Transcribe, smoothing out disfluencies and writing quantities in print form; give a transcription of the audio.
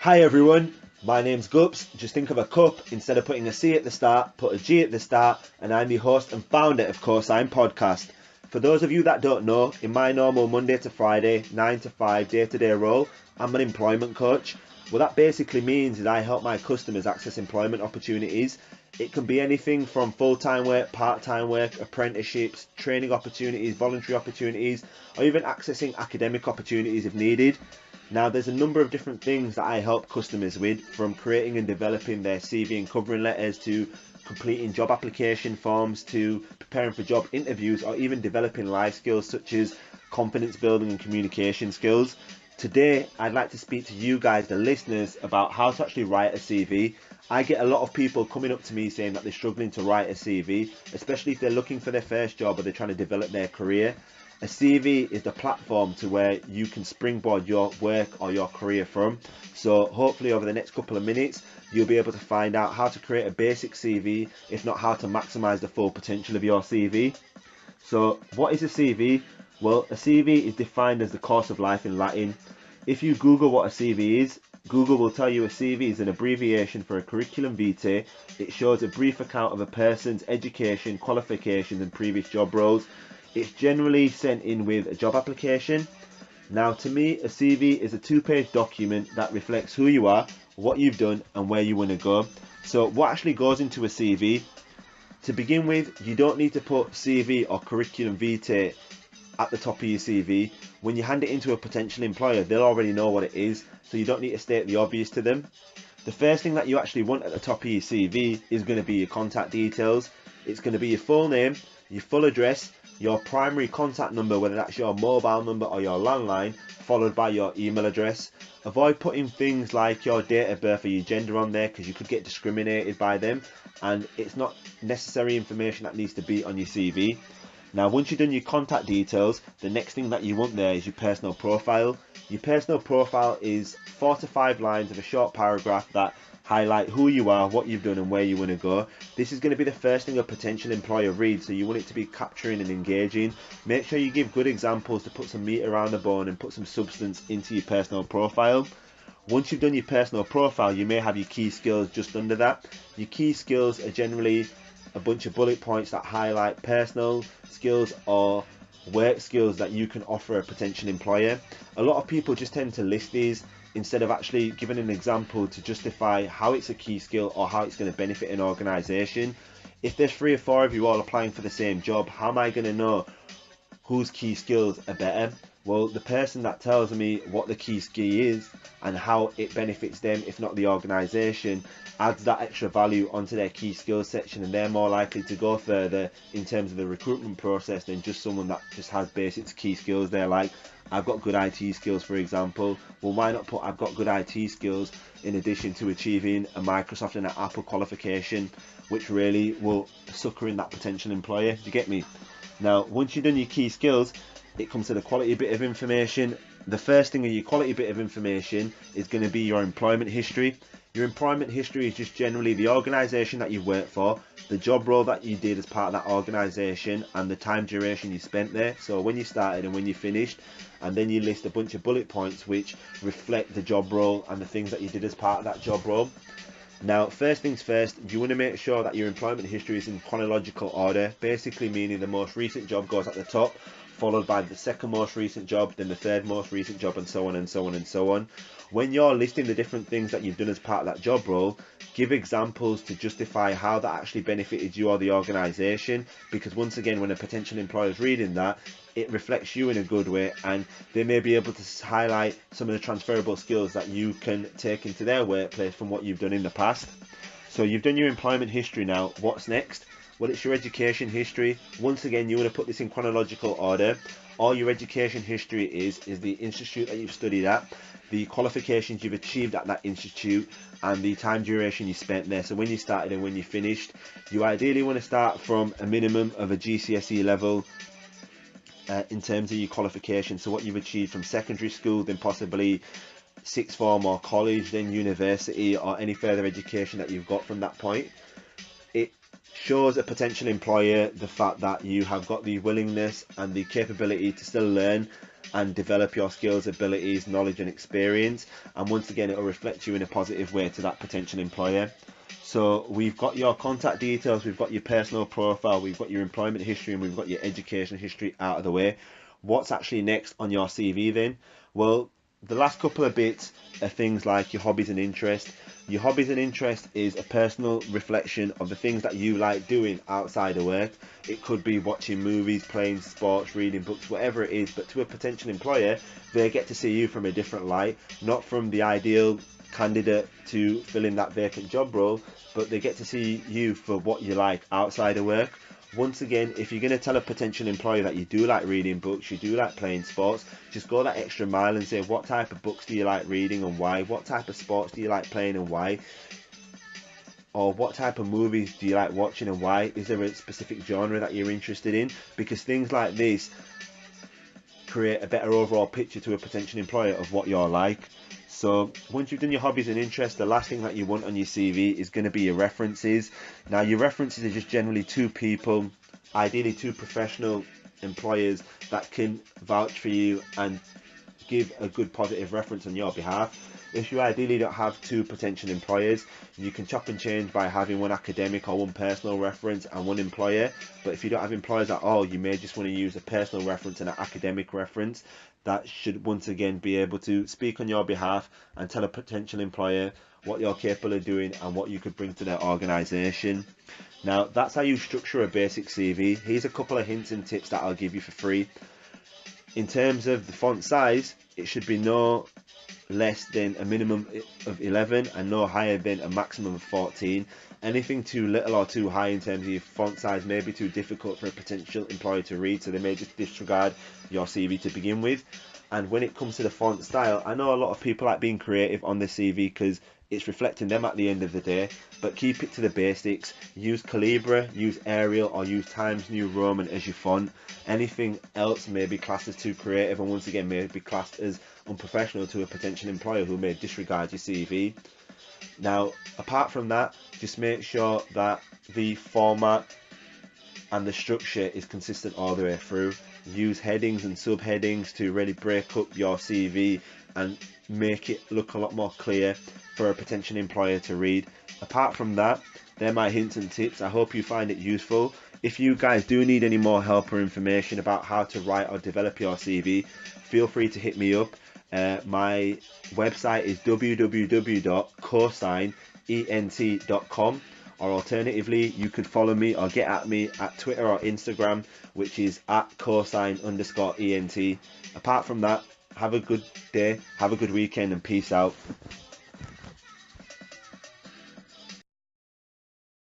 Hi everyone, my name's Gups. Just think of a cup, instead of putting a C at the start, put a G at the start, and I'm the host and founder of CoSign podcast. For those of you that don't know, in my normal Monday to Friday, 9 to 5 day-to-day role, I'm an employment coach. What that basically means is I help my customers access employment opportunities. It can be anything from full-time work, part-time work, apprenticeships, training opportunities, voluntary opportunities, or even accessing academic opportunities if needed. Now, there's a number of different things that I help customers with, from creating and developing their CV and covering letters, to completing job application forms, to preparing for job interviews, or even developing life skills such as confidence building and communication skills. Today, I'd like to speak to you guys, the listeners, about how to actually write a CV. I get a lot of people coming up to me saying that they're struggling to write a CV, especially if they're looking for their first job or they're trying to develop their career. A CV is the platform to where you can springboard your work or your career from. So hopefully over the next couple of minutes, you'll be able to find out how to create a basic CV, if not how to maximize the full potential of your CV. So what is a CV? Well, a CV is defined as the course of life in Latin. If you Google what a CV is, Google will tell you a CV is an abbreviation for a curriculum vitae. It shows a brief account of a person's education, qualifications and previous job roles. It's generally sent in with a job application. Now, to me, a CV is a two-page document that reflects who you are, what you've done and where you want to go. So what actually goes into a CV? To begin with, you don't need to put CV or curriculum vitae at the top of your CV. When you hand it into a potential employer, they'll already know what it is, so you don't need to state the obvious to them. The first thing that you actually want at the top of your CV is going to be your contact details. It's going to be your full name, your full address, your primary contact number, whether that's your mobile number or your landline, followed by your email address. Avoid putting things like your date of birth or your gender on there, because you could get discriminated by them, and it's not necessary information that needs to be on your CV. Now, once you've done your contact details, the next thing that you want there is your personal profile. Your personal profile is 4 to 5 lines of a short paragraph that highlight who you are, what you've done and where you want to go. This is going to be the first thing a potential employer reads, so you want it to be capturing and engaging. Make sure you give good examples to put some meat around the bone and put some substance into your personal profile. Once you've done your personal profile, you may have your key skills just under that. Your key skills are generally a bunch of bullet points that highlight personal skills or work skills that you can offer a potential employer. A lot of people just tend to list these instead of actually giving an example to justify how it's a key skill or how it's going to benefit an organisation. If there's 3 or 4 of you all applying for the same job, how am I going to know whose key skills are better? Well, the person that tells me what the key skill is and how it benefits them, if not the organisation, adds that extra value onto their key skills section, and they're more likely to go further in terms of the recruitment process than just someone that just has basic key skills there, like I've got good IT skills, for example. Well, why not put I've got good IT skills in addition to achieving a Microsoft and an Apple qualification, which really will sucker in that potential employer. Do you get me? Now, once you've done your key skills, it comes to the quality bit of information. The first thing in your quality bit of information is going to be your employment history. Your employment history is just generally the organisation that you've worked for, the job role that you did as part of that organisation, and the time duration you spent there. So when you started and when you finished, and then you list a bunch of bullet points which reflect the job role and the things that you did as part of that job role. Now, first things first, you want to make sure that your employment history is in chronological order, basically meaning the most recent job goes at the top, followed by the second most recent job, then the third most recent job, and so on and so on and so on. When you're listing the different things that you've done as part of that job role, give examples to justify how that actually benefited you or the organisation, because once again, when a potential employer is reading that, it reflects you in a good way, and they may be able to highlight some of the transferable skills that you can take into their workplace from what you've done in the past. So you've done your employment history. Now, what's next? Well, it's your education history. Once again, you want to put this in chronological order. All your education history is the institute that you've studied at, the qualifications you've achieved at that institute, and the time duration you spent there. So when you started and when you finished, you ideally want to start from a minimum of a GCSE level in terms of your qualification. So what you've achieved from secondary school, then possibly sixth form or college, then university, or any further education that you've got from that point. It shows a potential employer the fact that you have got the willingness and the capability to still learn and develop your skills, abilities, knowledge and experience, and once again it will reflect you in a positive way to that potential employer. So we've got your contact details, we've got your personal profile, we've got your employment history, and we've got your education history out of the way. What's actually next on your CV then? Well, the last couple of bits are things like your hobbies and interests. Your hobbies and interest is a personal reflection of the things that you like doing outside of work. It could be watching movies, playing sports, reading books, whatever it is, but to a potential employer, they get to see you from a different light, not from the ideal candidate to fill in that vacant job role, but they get to see you for what you like outside of work. Once again, if you're going to tell a potential employer that you do like reading books, you do like playing sports, just go that extra mile and say, what type of books do you like reading and why? What type of sports do you like playing and why? Or what type of movies do you like watching and why? Is there a specific genre that you're interested in? Because things like this create a better overall picture to a potential employer of what you're like. So once you've done your hobbies and interests, the last thing that you want on your CV is going to be your references. Now your references are just generally two people, ideally two professional employers that can vouch for you and give a good positive reference on your behalf. If you ideally don't have two potential employers, you can chop and change by having one academic or one personal reference and one employer. But if you don't have employers at all, you may just want to use a personal reference and an academic reference. That should once again be able to speak on your behalf and tell a potential employer what you're capable of doing and what you could bring to their organisation. Now that's how you structure a basic CV. Here's a couple of hints and tips that I'll give you for free. In terms of the font size, it should be no less than a minimum of 11 and no higher than a maximum of 14. Anything too little or too high in terms of your font size may be too difficult for a potential employer to read, so they may just disregard your CV to begin with. And when it comes to the font style, I know a lot of people like being creative on the CV because it's reflecting them at the end of the day, but keep it to the basics. Use Calibra, use Arial, or use Times New Roman as your font. Anything else may be classed as too creative and once again may be classed as unprofessional to a potential employer who may disregard your CV. Now apart from that, just make sure that the format and the structure is consistent all the way through. Use headings and subheadings to really break up your CV and make it look a lot more clear for a potential employer to read. Apart from that, they're my hints and tips. I hope you find it useful. If you guys do need any more help or information about how to write or develop your CV, feel free to hit me up. My website is www.cosignent.com, or alternatively you could follow me or get at me at Twitter or Instagram, which is at @cosign_ent. Apart from that, have a good day, have a good weekend, and peace out.